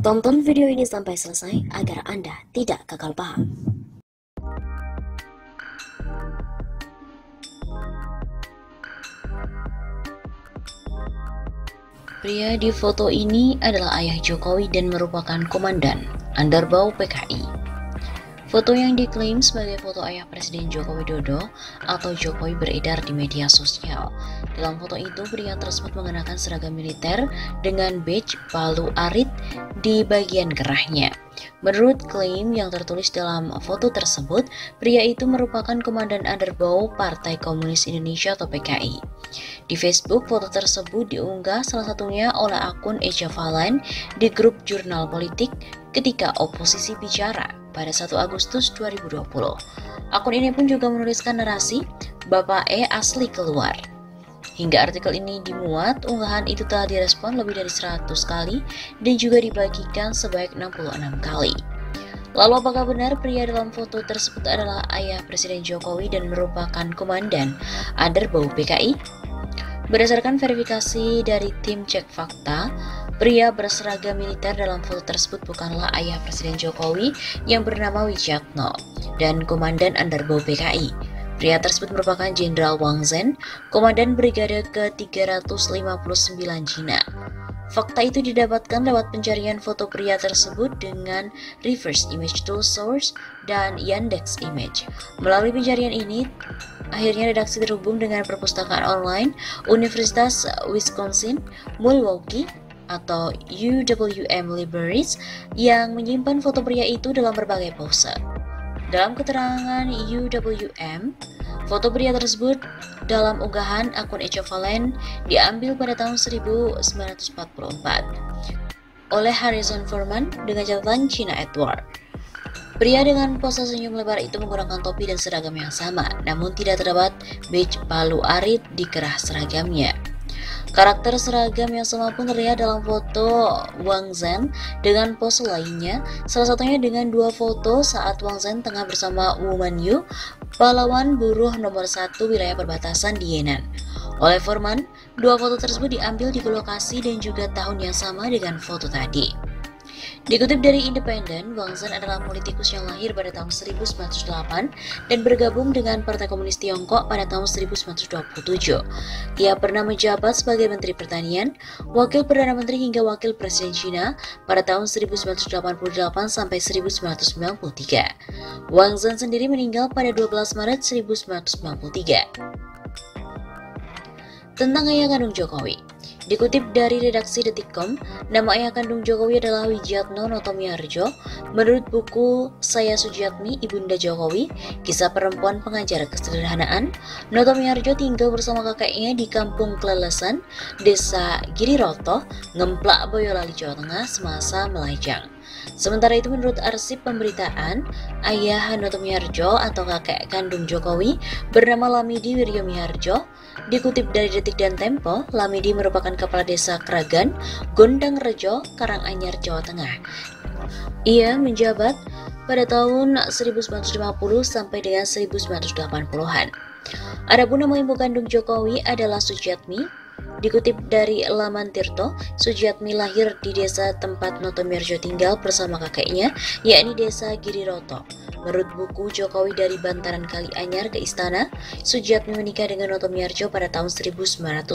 Tonton video ini sampai selesai agar Anda tidak gagal paham. Pria di foto ini adalah ayah Jokowi dan merupakan komandan Underbow PKI. Foto yang diklaim sebagai foto ayah Presiden Joko Widodo atau Jokowi beredar di media sosial. Dalam foto itu, pria tersebut mengenakan seragam militer dengan badge palu arit di bagian gerahnya. Menurut klaim yang tertulis dalam foto tersebut, pria itu merupakan komandan Underbow Partai Komunis Indonesia atau PKI. Di Facebook, foto tersebut diunggah salah satunya oleh akun Eja Valen di grup Jurnal Politik ketika oposisi bicara pada 1 Agustus 2020. Akun ini pun juga menuliskan narasi "Bapak E asli keluar". Hingga artikel ini dimuat, unggahan itu telah direspon lebih dari 100 kali dan juga dibagikan sebanyak 66 kali. Lalu apakah benar pria dalam foto tersebut adalah ayah Presiden Jokowi dan merupakan komandan Underbow PKI? Berdasarkan verifikasi dari tim Cek Fakta, pria berseragam militer dalam foto tersebut bukanlah ayah Presiden Jokowi yang bernama Wijatno dan komandan Underbow PKI. Pria tersebut merupakan Jenderal Wang Zhen, komandan Brigade ke-359 Cina. Fakta itu didapatkan lewat pencarian foto pria tersebut dengan reverse image tool source dan Yandex Image. Melalui pencarian ini, akhirnya redaksi terhubung dengan perpustakaan online Universitas Wisconsin Milwaukee atau UWM Libraries yang menyimpan foto pria itu dalam berbagai pose. Dalam keterangan UWM, foto pria tersebut dalam unggahan akun Eja Valen diambil pada tahun 1944 oleh Harrison Furman dengan catatan China Edward. Pria dengan pose senyum lebar itu menggunakan topi dan seragam yang sama, namun tidak terdapat badge palu arit di kerah seragamnya. Karakter seragam yang sama pun terlihat dalam foto Wang Zhen dengan pose lainnya, salah satunya dengan dua foto saat Wang Zhen tengah bersama Wu Manyu, pahlawan buruh nomor 1 wilayah perbatasan di Yenan. Oleh Furman, dua foto tersebut diambil di lokasi dan juga tahun yang sama dengan foto tadi. Dikutip dari Independen, Wang Zhen adalah politikus yang lahir pada tahun 1908 dan bergabung dengan Partai Komunis Tiongkok pada tahun 1927. Ia pernah menjabat sebagai Menteri Pertanian, Wakil Perdana Menteri hingga Wakil Presiden Cina pada tahun 1988 sampai 1993. Wang Zhen sendiri meninggal pada 12 Maret 1993. Tentang ayah kandung Jokowi. Dikutip dari redaksi Detikcom, nama ayah kandung Jokowi adalah Wijatno Notomiharjo. Menurut buku Saya Sujiatmi, Ibunda Jokowi, kisah perempuan pengajar kesederhanaan, Notomiharjo tinggal bersama kakeknya di Kampung Klelesan, Desa Giriroto, Ngemplak, Boyolali, Jawa Tengah semasa melajang. Sementara itu menurut arsip pemberitaan, ayah Notomiharjo atau kakek kandung Jokowi bernama Lamidi Wiryomiharjo. Dikutip dari Detik dan Tempo, Lamidi merupakan kepala desa Kragan, Gondang Rejo, Karanganyar, Jawa Tengah. Ia menjabat pada tahun 1950 sampai dengan 1980-an. Adapun nama ibu kandung Jokowi adalah Sujiatmi. Dikutip dari Laman Tirto, Sujiatmi lahir di desa tempat Notomiharjo tinggal bersama kakeknya, yakni desa Giriroto. Menurut buku Jokowi dari Bantaran Kali Anyar ke Istana, Sujiatmi menikah dengan Notomiharjo pada tahun 1959.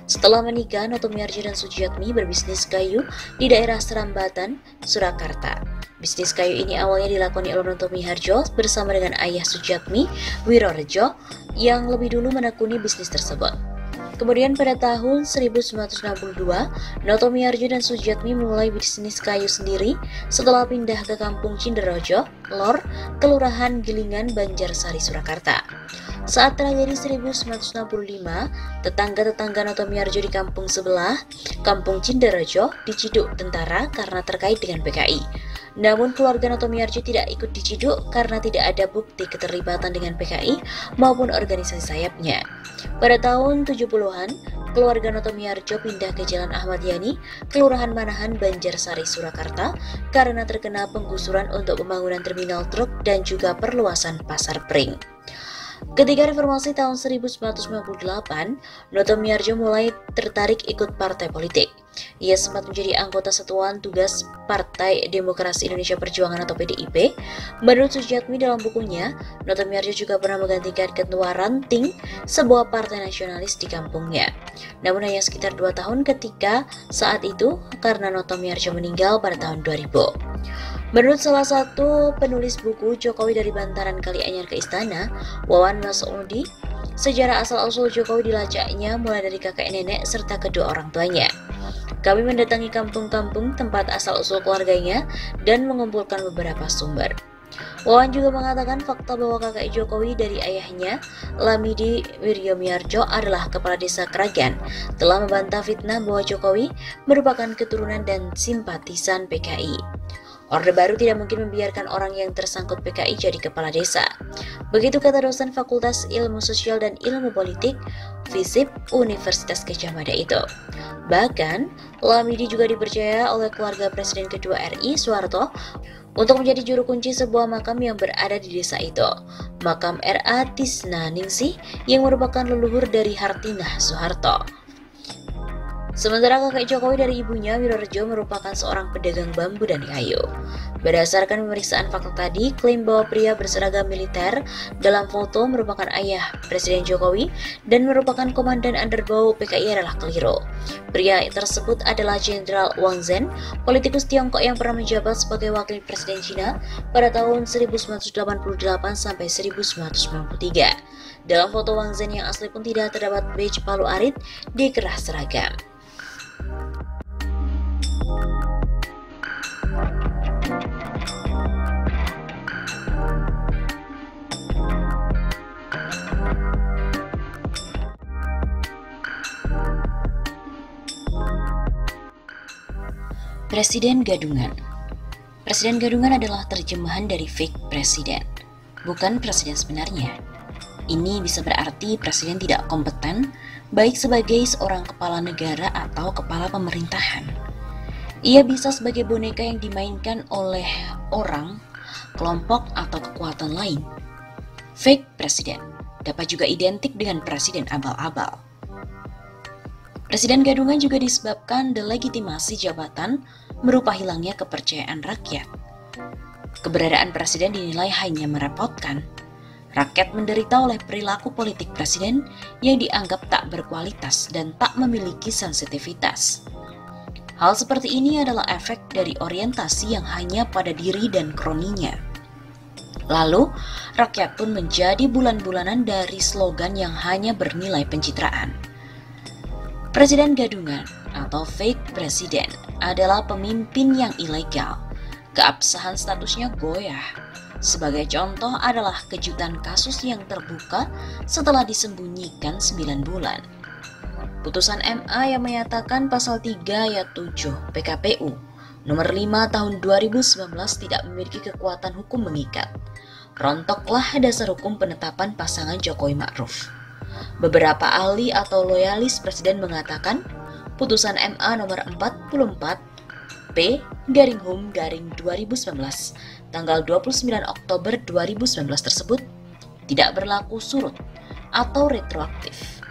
Setelah menikah, Notomiharjo dan Sujiatmi berbisnis kayu di daerah Serambatan, Surakarta. Bisnis kayu ini awalnya dilakoni oleh Notomiharjo bersama dengan ayah Sujiatmi, Wirorejo, yang lebih dulu menekuni bisnis tersebut. Kemudian pada tahun 1962, Notomiharjo dan Sujiatmi memulai bisnis kayu sendiri setelah pindah ke Kampung Cinderojo, Lor, Kelurahan Gilingan, Banjarsari, Surakarta. Saat tragedi 1965, tetangga-tetangga Notomiharjo di kampung sebelah, Kampung Cinderojo, diciduk tentara karena terkait dengan PKI. Namun keluarga Notomiharjo tidak ikut diciduk karena tidak ada bukti keterlibatan dengan PKI maupun organisasi sayapnya. Pada tahun 70-an, keluarga Notomiharjo pindah ke Jalan Ahmad Yani, Kelurahan Manahan, Banjarsari, Surakarta karena terkena penggusuran untuk pembangunan terminal truk dan juga perluasan pasar Pring. Ketika reformasi tahun 1998, Noto Miharjo mulai tertarik ikut partai politik. Ia sempat menjadi anggota Satuan Tugas Partai Demokrasi Indonesia Perjuangan atau PDIP. Menurut Sujiatmi dalam bukunya, Noto Miharjo juga pernah menggantikan ketua ranting sebuah partai nasionalis di kampungnya. Namun hanya sekitar 2 tahun ketika saat itu karena Noto Miharjo meninggal pada tahun 2000. Menurut salah satu penulis buku Jokowi dari Bantaran Kali Anyar ke Istana, Wawan Masudi, sejarah asal-usul Jokowi dilacaknya mulai dari kakek nenek serta kedua orang tuanya. Kami mendatangi kampung-kampung tempat asal-usul keluarganya dan mengumpulkan beberapa sumber. Wawan juga mengatakan fakta bahwa kakek Jokowi dari ayahnya, Lamidi Wiryomiarjo, adalah kepala desa Kragan, telah membantah fitnah bahwa Jokowi merupakan keturunan dan simpatisan PKI. Orde Baru tidak mungkin membiarkan orang yang tersangkut PKI jadi kepala desa. Begitu kata dosen Fakultas Ilmu Sosial dan Ilmu Politik, FISIP, Universitas Gadjah Mada itu. Bahkan, Lamidi juga dipercaya oleh keluarga Presiden kedua RI, Soeharto, untuk menjadi juru kunci sebuah makam yang berada di desa itu, makam R.A. Tisna Ningsih yang merupakan leluhur dari Hartinah Soeharto. Sementara kakek Jokowi dari ibunya, Wirorejo, merupakan seorang pedagang bambu dan kayu. Berdasarkan pemeriksaan fakta tadi, klaim bahwa pria berseragam militer dalam foto merupakan ayah Presiden Jokowi dan merupakan komandan underbau PKI adalah keliru. Pria tersebut adalah Jenderal Wang Zhen, politikus Tiongkok yang pernah menjabat sebagai wakil Presiden Cina pada tahun 1988 sampai 1993. Dalam foto Wang Zhen yang asli pun tidak terdapat badge Palu Arit di kerah seragam. Presiden Gadungan. Presiden Gadungan adalah terjemahan dari fake presiden, bukan presiden sebenarnya. Ini bisa berarti presiden tidak kompeten, baik sebagai seorang kepala negara atau kepala pemerintahan. Ia bisa sebagai boneka yang dimainkan oleh orang, kelompok, atau kekuatan lain. Fake presiden dapat juga identik dengan presiden abal-abal. Presiden Gadungan juga disebabkan delegitimasi jabatan berupa hilangnya kepercayaan rakyat. Keberadaan presiden dinilai hanya merepotkan. Rakyat menderita oleh perilaku politik presiden yang dianggap tak berkualitas dan tak memiliki sensitivitas. Hal seperti ini adalah efek dari orientasi yang hanya pada diri dan kroninya. Lalu, rakyat pun menjadi bulan-bulanan dari slogan yang hanya bernilai pencitraan. Presiden Gadungan atau fake presiden adalah pemimpin yang ilegal. Keabsahan statusnya goyah. Sebagai contoh adalah kejutan kasus yang terbuka setelah disembunyikan 9 bulan. Putusan MA yang menyatakan pasal 3 ayat 7 PKPU nomor 5 tahun 2019 tidak memiliki kekuatan hukum mengikat. Rontoklah dasar hukum penetapan pasangan Jokowi Ma'ruf. Beberapa ahli atau loyalis presiden mengatakan putusan MA nomor 44 P/Hum/2019 tanggal 29 Oktober 2019 tersebut tidak berlaku surut atau retroaktif.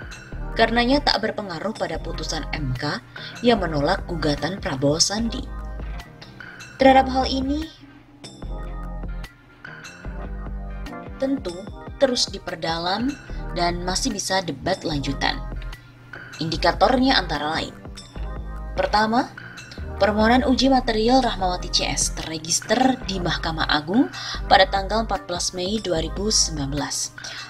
Karenanya tak berpengaruh pada putusan MK yang menolak gugatan Prabowo Sandi. Terhadap hal ini tentu terus diperdalam dan masih bisa debat lanjutan. Indikatornya antara lain: pertama, permohonan uji material Rahmawati CS terregister di Mahkamah Agung pada tanggal 14 Mei 2019.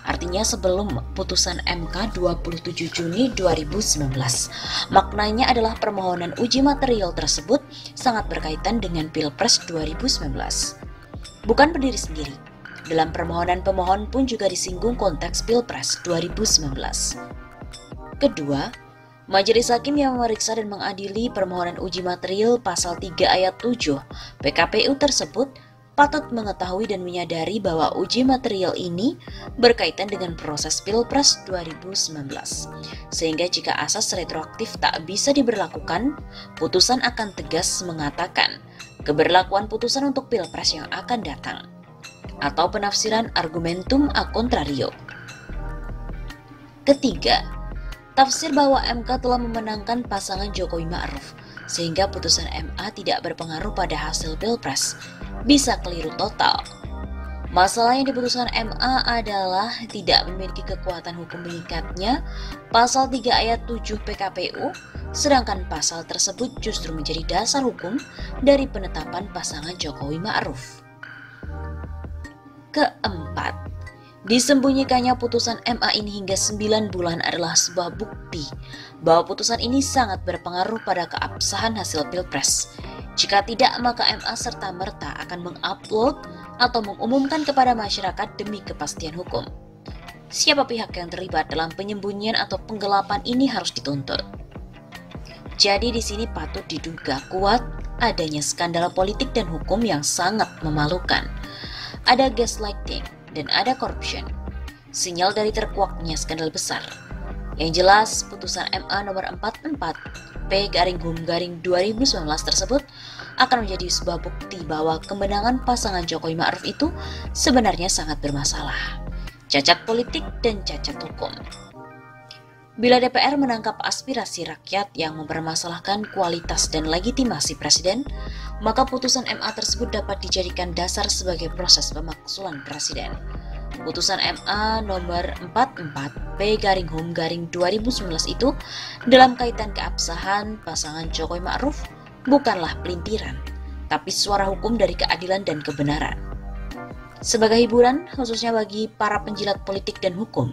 Artinya sebelum putusan MK 27 Juni 2019. Maknanya adalah permohonan uji material tersebut sangat berkaitan dengan Pilpres 2019. Bukan berdiri sendiri. Dalam permohonan pemohon pun juga disinggung konteks Pilpres 2019. Kedua, Majelis Hakim yang memeriksa dan mengadili permohonan uji material pasal 3 ayat 7 PKPU tersebut patut mengetahui dan menyadari bahwa uji material ini berkaitan dengan proses Pilpres 2019. Sehingga jika asas retroaktif tak bisa diberlakukan, putusan akan tegas mengatakan keberlakuan putusan untuk Pilpres yang akan datang, atau penafsiran argumentum a contrario. Ketiga, tafsir bahwa MK telah memenangkan pasangan Jokowi Ma'ruf, sehingga putusan MA tidak berpengaruh pada hasil Pilpres, bisa keliru total. Masalah yang diputuskan MA adalah tidak memiliki kekuatan hukum mengikatnya, pasal 3 ayat 7 PKPU, sedangkan pasal tersebut justru menjadi dasar hukum dari penetapan pasangan Jokowi Ma'ruf. Keempat, disembunyikannya putusan MA ini hingga 9 bulan adalah sebuah bukti bahwa putusan ini sangat berpengaruh pada keabsahan hasil Pilpres. Jika tidak, maka MA serta-merta akan mengupload atau mengumumkan kepada masyarakat demi kepastian hukum. Siapa pihak yang terlibat dalam penyembunyian atau penggelapan ini harus dituntut. Jadi di sini patut diduga kuat adanya skandal politik dan hukum yang sangat memalukan. Ada gaslighting dan ada corruption. Sinyal dari terkuaknya skandal besar. Yang jelas, putusan MA nomor 44 P/Hum/2019 tersebut akan menjadi sebuah bukti bahwa kemenangan pasangan Jokowi Ma'ruf itu sebenarnya sangat bermasalah. Cacat politik dan cacat hukum. Bila DPR menangkap aspirasi rakyat yang mempermasalahkan kualitas dan legitimasi presiden, maka putusan MA tersebut dapat dijadikan dasar sebagai proses pemakzulan presiden. Putusan MA nomor 44 P/Hum/2019 itu dalam kaitan keabsahan pasangan Jokowi Ma'ruf bukanlah pelintiran, tapi suara hukum dari keadilan dan kebenaran. Sebagai hiburan, khususnya bagi para penjilat politik dan hukum,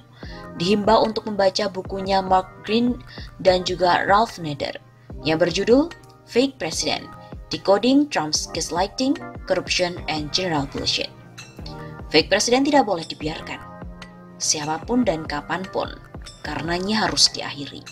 dihimbau untuk membaca bukunya Mark Green dan juga Ralph Nader yang berjudul Fake President: Decoding Trump's Gaslighting, Corruption, and General Bullshit. Fake President tidak boleh dibiarkan, siapapun dan kapanpun, karenanya harus diakhiri.